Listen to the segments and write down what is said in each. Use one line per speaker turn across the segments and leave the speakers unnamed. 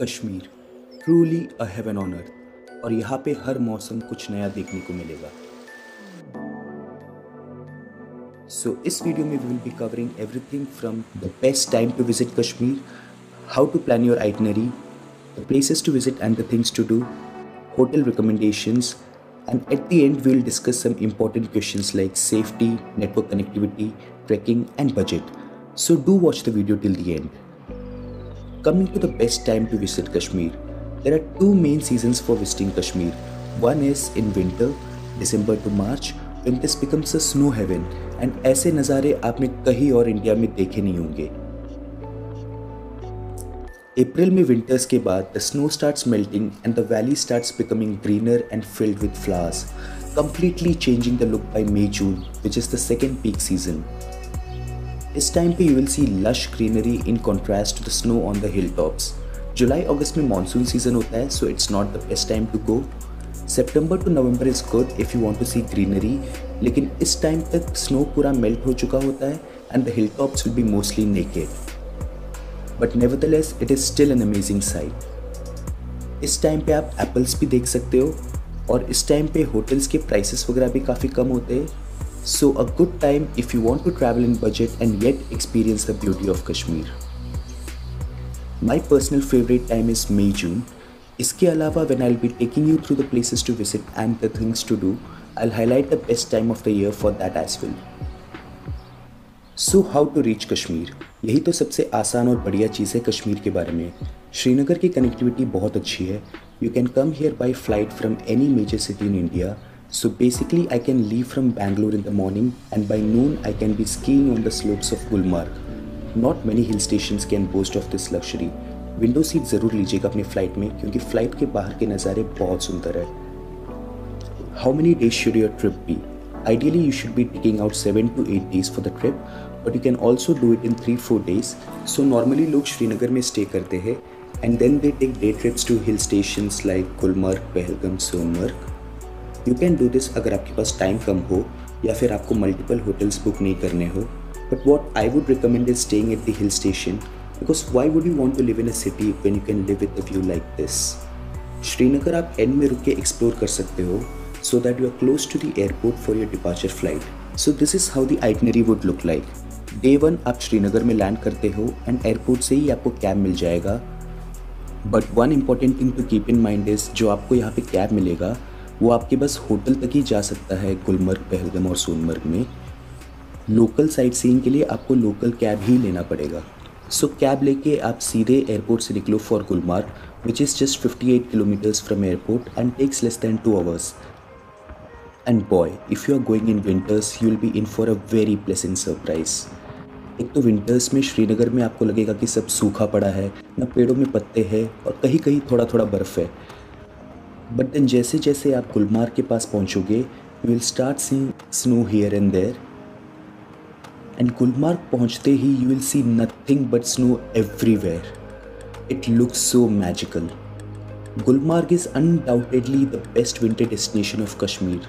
Kashmir truly a heaven on earth. और यहाँ पे हर मौसम कुछ नया देखने को मिलेगा। सो इस वीडियो में we will be covering everything from the best time to visit Kashmir, how to plan your itinerary, the places to visit and the things to do, hotel recommendations, and at the end we'll discuss some important questions like safety, network connectivity, trekking and budget. So do watch the video till the end. Coming to the best time to visit Kashmir, there are two main seasons for visiting Kashmir. One is in winter, December to March, when this becomes a snow heaven and ऐसे नज़ारे आपने कहीं और India में देखे नहीं होंगे। अप्रैल में विंटर्स के बाद the snow starts melting and the valley starts becoming greener and filled with flowers, completely changing the look by May-June, which is the second peak season. इस टाइम पे you will see lush greenery in contrast to the snow on the hilltops. जुलाई अगस्त में monsoon season होता है, so it's not the best time to go. September to November is good if you want to see greenery, लेकिन इस time तक snow पूरा melt हो चुका होता है and the hilltops will be mostly naked. But nevertheless, it is still an amazing sight. इस time पे आप एप्पल्स भी देख सकते हो और इस टाइम पे होटल्स के प्राइसेस वगैरह भी काफ़ी कम होते हैं. So a good time if you want to travel in budget and yet experience the beauty of Kashmir. My personal favourite time is May June. इसके अलावा when I will be taking you through the places to visit and the things to do, I will highlight the best time of the year for that as well. So how to reach Kashmir. यही तो सबसे आसान और बढ़िया चीज़ है कश्मीर के बारे में. श्रीनगर की कनेक्टिविटी बहुत अच्छी है. You can come here by flight from any major city in India. So basically I can leave from Bangalore in the morning and by noon I can be skiing on the slopes of Gulmarg. Not many hill stations can boast of this luxury. Window seat ज़रूर लीजिएगा अपनी flight में, क्योंकि flight के बाहर के नज़ारे बहुत सुंदर है. How many days should your trip be. Ideally, you should be taking out 7 to 8 days for the trip, but you can also do it in 3-4 days. So normally लोग श्रीनगर में stay करते हैं and then they take day trips to hill stations like Gulmarg, Pahalgam, Sonamarg. You can do this अगर आपके पास time कम हो या फिर आपको मल्टीपल होटल्स बुक नहीं करने हो. But what I would recommend is staying at the hill station, because why would you want to live in a city when you can live with a view like this? Srinagar आप and में रुक के explore कर सकते हो, so that you are close to the airport for your departure flight. So this is how the itinerary would look like. Day 1 आप श्रीनगर में land करते हो एंड एयरपोर्ट से ही आपको कैब मिल जाएगा. But one important thing to keep in mind is, जो आपको यहाँ पे कैब मिलेगा वो आपके बस होटल तक ही जा सकता है गुलमर्ग, पहलगाम और सोनमर्ग में. लोकल साइट सीइंग के लिए आपको लोकल कैब ही लेना पड़ेगा. सो कैब लेके आप सीधे एयरपोर्ट से निकलो for Gulmarg, which is just 58 kilometers from airport and takes less than 2 hours. And boy, if you are going in winters, you will be in for a very pleasant surprise. एक तो winters में श्रीनगर में आपको लगेगा कि सब सूखा पड़ा है, ना पेड़ों में पत्ते हैं और कहीं कहीं थोड़ा थोड़ा बर्फ़ है. बट देन जैसे जैसे आप गुलमार्ग के पास पहुंचोगे, you will start seeing snow here and there. And Gulmarg पहुंचते ही you will see nothing but snow everywhere. It looks so magical. Gulmarg is undoubtedly the best winter destination of Kashmir.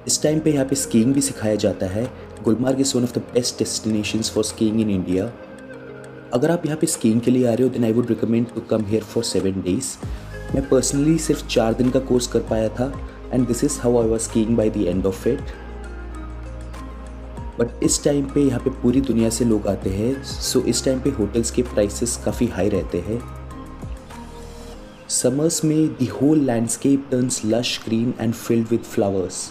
इस time पे यहाँ पे skiing भी सिखाया जाता है. Gulmarg is one of the best destinations for skiing in India. अगर आप यहाँ पे स्कीइंग के लिए आ रहे हो, then I would recommend to come here for 7 days. मैं पर्सनली सिर्फ 4 दिन का कोर्स कर पाया था and this is how I was skiing by the end of it. But इस टाइम पे यहाँ पे पूरी दुनिया से लोग आते हैं, सो इस टाइम पे होटल्स के प्राइसेस काफ़ी हाई रहते हैं. समर्स में the whole landscape turns lush green and filled with flowers.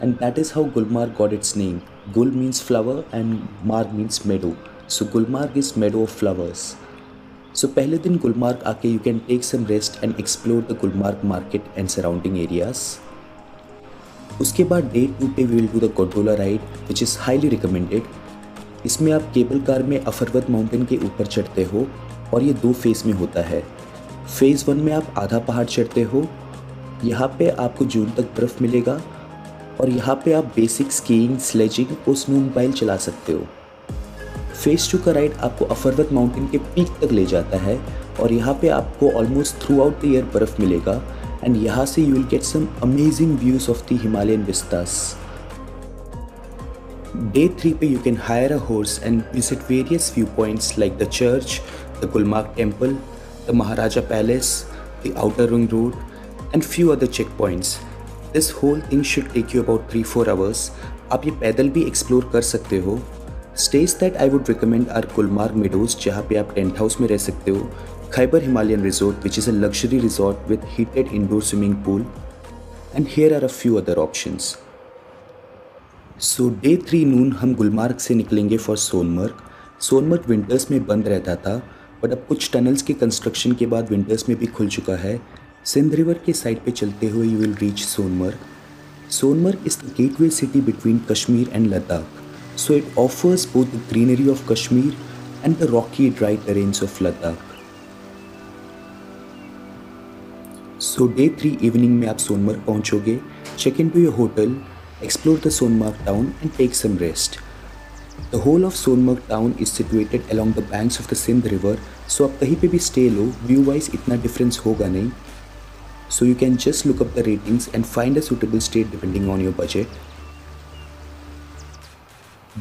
And that is how Gulmarg got its name. Gul means flower and Marg means meadow. So Gulmarg is meadow of flowers. So पहले दिन गुलमार्ग आके you can take some rest and explore the Gulmarg market and surrounding areas. उसके बाद Day 2 पे we will do the gondola ride, which is highly recommended. इसमें आप cable car में अफरवत mountain के ऊपर चढ़ते हो और ये 2 फेज़ में होता है. फेज़ 1 में आप आधा पहाड़ चढ़ते हो. यहाँ पे आपको जून तक बर्फ़ मिलेगा और यहाँ पे आप बेसिक स्कीइंग, स्लेजिंग और स्नोमोबाइल चला सकते हो. फेज़ 2 का राइड आपको अफरवत माउंटेन के पीक तक ले जाता है और यहाँ पे आपको almost throughout the year बर्फ़ मिलेगा एंड यहाँ से you will get some amazing views of the Himalayan vistas. Day 3 पे you can hire a horse and visit various viewpoints like the church, the Gulmarg temple, the Maharaja Palace, the Outer Ring Road, and few other checkpoints. This whole thing should take you about 3-4 hours. आप ये पैदल भी explore कर सकते हो. Stays that I would recommend are Gulmarg Meadows, जहाँ पे आप टेंट हाउस में रह सकते हो, Khyber Himalayan Resort, which is a luxury resort with heated indoor swimming pool, and here are a few other options. So day 3 नून हम गुलमार्ग से निकलेंगे फॉर सोनमर्ग. सोनमर्ग विंटर्स में बंद रहता था, बट अब कुछ टनल्स के कंस्ट्रक्शन के बाद विंटर्स में भी खुल चुका है. सिंध रिवर के साइड पे चलते हुए you will reach Sonamarg. Sonamarg is the gateway city between Kashmir and Ladakh. So it offers both the greenery of Kashmir and the rocky dry terrains of Ladakh. So day 3 evening में आप Sonamarg पहुंचोगे, check into your hotel, explore the Sonmarg town and take some rest. The whole of Sonmarg town is situated along the banks of the Sindh river, so आप कहीं पे भी stay लो, view wise इतना difference होगा नहीं. So you can just look up the ratings and find a suitable stay depending on your budget.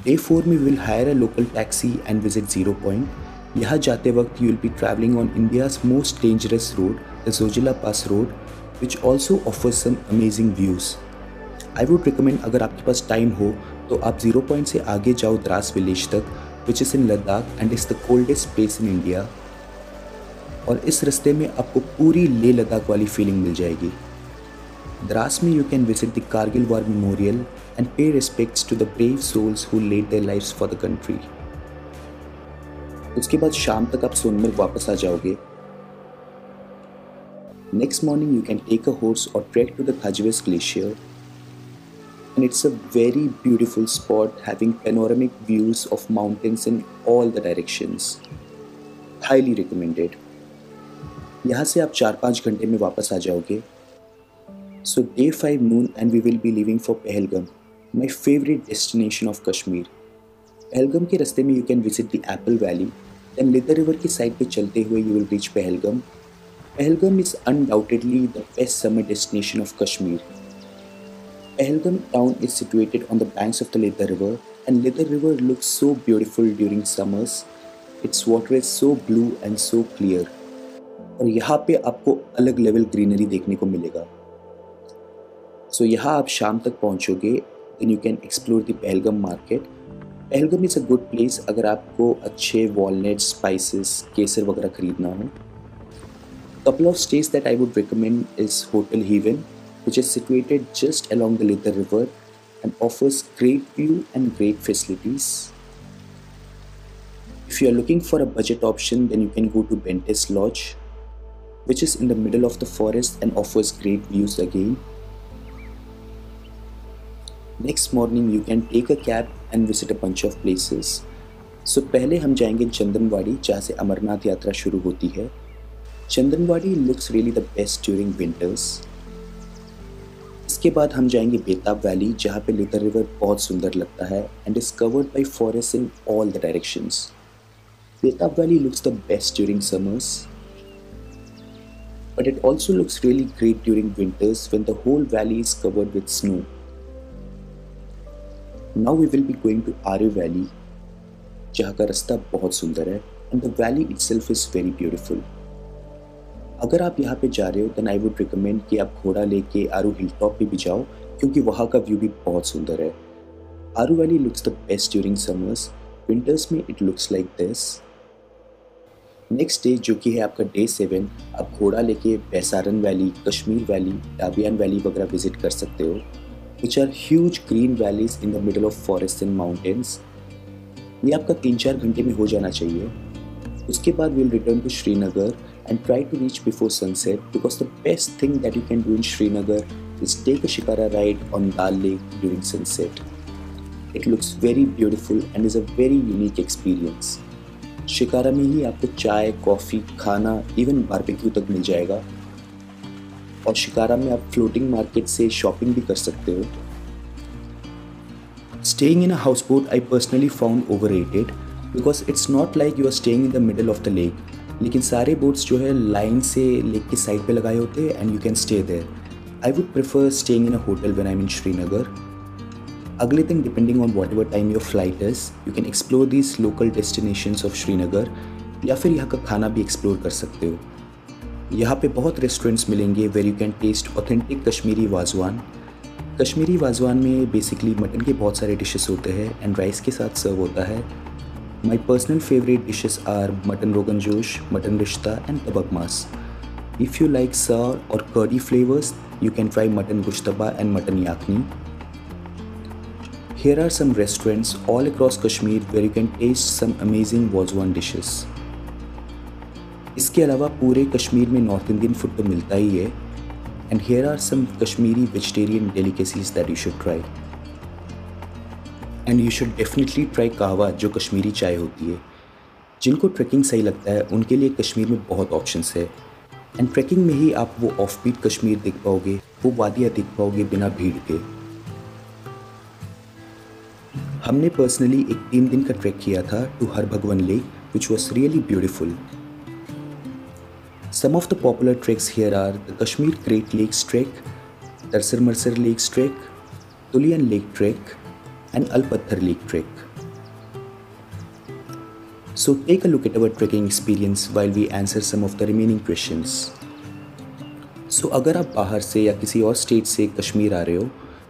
Day 4 में we will hire a local taxi and visit Zero Point. यहाँ जाते वक्त you will be traveling on India's most dangerous road, the Zojila Pass Road, which also offers some amazing views. I would recommend अगर आपके पास time हो तो आप Zero Point से आगे जाओ द्रास विलेज तक, which is in Ladakh and is the coldest place in India. और इस रास्ते में आपको पूरी लेह लद्दाख वाली फीलिंग मिल जाएगी. द्रास में you can visit the Kargil War Memorial and pay respects to the brave souls who laid their lives for the country. उसके बाद शाम तक आप सोनमर्ग वापस आ जाओगे. Next morning you can take a horse or trek to the Thajves Glacier, and it's a very beautiful spot having panoramic views of mountains in all the directions. Highly recommended. यहाँ से आप 4-5 घंटे में वापस आ जाओगे. So day 5 noon and we will be leaving for Pahalgam, my favorite destination of Kashmir. Pahalgam के रास्ते में you can visit the Apple Valley, then Lidar River के साइड पे चलते हुए you will reach Pahalgam. Pahalgam is undoubtedly the best summer destination of Kashmir. Pahalgam town is situated on the banks of the Lidar River, and Lidar River looks so beautiful during summers. Its water is so blue and so clear. और यहाँ पे आपको अलग level greenery देखने को मिलेगा. So यहाँ आप शाम तक पहुँचोगे, then you can explore the Pahalgam market. Pahalgam is a good place अगर आपको अच्छे walnuts, spices, केसर वगैरह खरीदना हो. Couple of stays that I would recommend is Hotel Heaven, which is situated just along the Lidar River and offers great view and great facilities. If you are looking for a budget option, then you can go to Bentes Lodge, which is in the middle of the forest and offers great views again. Next morning you can take a cab and visit a bunch of places. So पहले हम जाएंगे चंदनवाड़ी, जहाँ से अमरनाथ यात्रा शुरू होती है. Chandanwadi looks really the best during winters. इसके बाद हम जाएंगे बेताब वैली, जहाँ पे लिदर रिवर बहुत सुंदर लगता है and is covered by forests in all the directions. बेताब valley looks the best during summers, but it also looks really great during winters when the whole valley is covered with snow. Now we will be going to Aarey Valley, जहाँ का रास्ता बहुत सुंदर है and the valley itself is very beautiful. अगर आप यहाँ पे जा रहे हो then I would recommend कि आप घोड़ा लेके आरू हिल टॉप पे भी जाओ, क्योंकि वहाँ का व्यू भी बहुत सुंदर है. आरू valley looks the best during summers. Winters में it looks like this. Next day जो कि है आपका डे 7, आप घोड़ा लेके Baisaran valley, Kashmir valley, Dabian valley वगैरह विजिट कर सकते हो, which are huge green valleys in the middle of forests and mountains. ये आपका 3-4 घंटे में हो जाना चाहिए. उसके बाद we'll return to Srinagar and try to reach before sunset, because the best thing that you can do in Srinagar is take a shikara ride on Dal Lake during sunset. It looks very beautiful and is a very unique experience. Shikara में ही आपको चाय, coffee, खाना, even barbecue तक मिल जाएगा. और शिकारा में आप floating market से शॉपिंग भी कर सकते हो. Staying in a houseboat I personally found overrated because it's not like you are staying in the middle of the lake. लेकिन सारे बोट्स जो है लाइन से लेक के साइड पे लगाए होते हैं and you can stay there. I would prefer staying in a hotel when I'm in Srinagar. अगले दिन depending on whatever time your flight is, you can explore these local destinations of Srinagar या फिर यहाँ का खाना भी explore कर सकते हो. यहाँ पे बहुत रेस्टोरेंट्स मिलेंगे where you can taste authentic Kashmiri wazwan. Kashmiri wazwan में बेसिकली मटन के बहुत सारे डिशेस होते हैं एंड राइस के साथ सर्व होता है। My personal favourite dishes are mutton rogan josh, mutton rishta and tabak maas. If you like sour or curdy flavors, you can try mutton gushtaba and mutton yakni. Here are some restaurants all across Kashmir where you can taste some amazing Wazwan dishes. इसके अलावा पूरे कश्मीर में north Indian food तो मिलता ही है and here are some Kashmiri vegetarian delicacies that you should try. And you should definitely try कहवा जो कश्मीरी चाय होती है। जिनको ट्रैकिंग सही लगता है उनके लिए कश्मीर में बहुत ऑप्शंस है एंड ट्रैकिंग में ही आप वो ऑफ बीट कश्मीर देख पाओगे, वो वादियाँ देख पाओगे बिना भीड़ के। हमने पर्सनली एक 3 दिन का ट्रैक किया था to Har Bhagwan lake which was really beautiful. Some of the popular treks here are the Kashmir great lakes trek, Tarsar Marsar lakes trek, Tulian lake trek and Alpather lake trek. So take a look at our trekking experience while we answer some of the remaining questions. So अगर आप बाहर से या किसी और state से कश्मीर आ रहे हो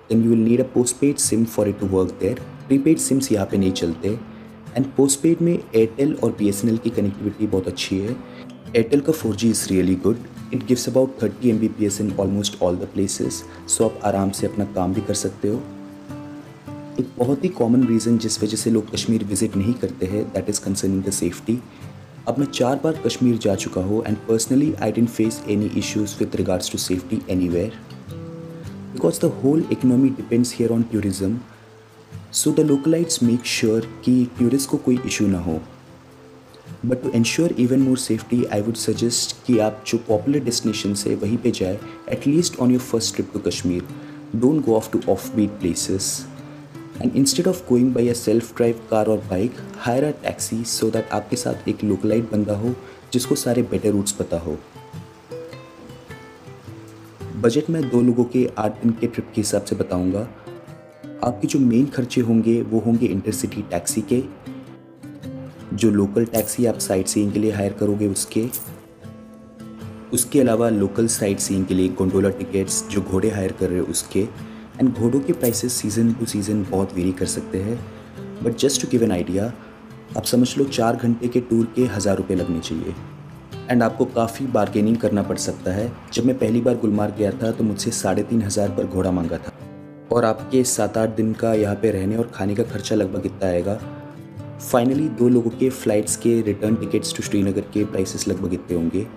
then you will need a postpaid SIM for it to work there. Prepaid SIMs यहाँ पे नहीं चलते एंड postpaid में एयरटेल और BSNL की कनेक्टिविटी बहुत अच्छी है। एयरटेल का 4G is really good. It gives about 30 Mbps in almost all the places. So आप आराम से अपना काम भी कर सकते हो। एक बहुत ही कॉमन रीज़न जिस वजह से लोग कश्मीर विज़िट नहीं करते हैं that is concerning the safety. अब मैं 4 बार कश्मीर जा चुका हूँ and personally I didn't face any issues with regards to safety anywhere because the whole economy depends here on tourism. So the localites make sure कि टूरिस्ट को कोई issue ना हो। But to ensure even more safety I would suggest कि आप जो popular destination है वहीं पे जाए at least on your first trip to Kashmir. Don't go off to off beat places and instead of going by a self drive car or bike, hire a taxi so that आपके साथ एक localite बंदा हो जिसको सारे बेटर रूट्स पता हो। Budget में 2 लोगों के 8 दिन के ट्रिप के हिसाब से बताऊंगा। आपके जो मेन खर्चे होंगे वो होंगे इंटरसिटी टैक्सी के, जो लोकल टैक्सी आप साइट सीइंग के लिए हायर करोगे उसके अलावा लोकल साइट सीइंग के लिए गोंडोला टिकट्स जो घोड़े हायर कर रहे हो उसके एंड घोड़ों के प्राइसेस सीज़न टू सीज़न बहुत वेरी कर सकते हैं। But just to give an idea आप समझ लो 4 घंटे के टूर के 1000 रुपये लगने चाहिए एंड आपको काफ़ी बार्गेनिंग करना पड़ सकता है। जब मैं पहली बार गुलमार्ग गया था तो मुझसे 3500 पर घोड़ा मांगा था और आपके 7-8 दिन का यहाँ पे रहने और खाने का खर्चा लगभग इतना आएगा। फाइनली 2 लोगों के फ़्लाइट्स के रिटर्न टिकट्स टू श्रीनगर के प्राइसेस लगभग इतने होंगे।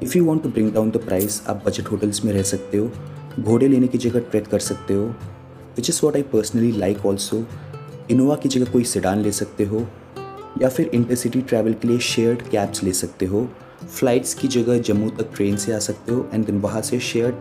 If you want to bring down the price आप बजट होटल्स में रह सकते हो, घोड़े लेने की जगह ट्रैक कर सकते हो which is what I personally like also. Innova की जगह कोई सेडान ले सकते हो या फिर इंटरसिटी ट्रैवल के लिए शेयर्ड कैब्स ले सकते हो। फ़्लाइट्स की जगह जम्मू तक ट्रेन से आ सकते हो एंड देन वहाँ से शेयर्ड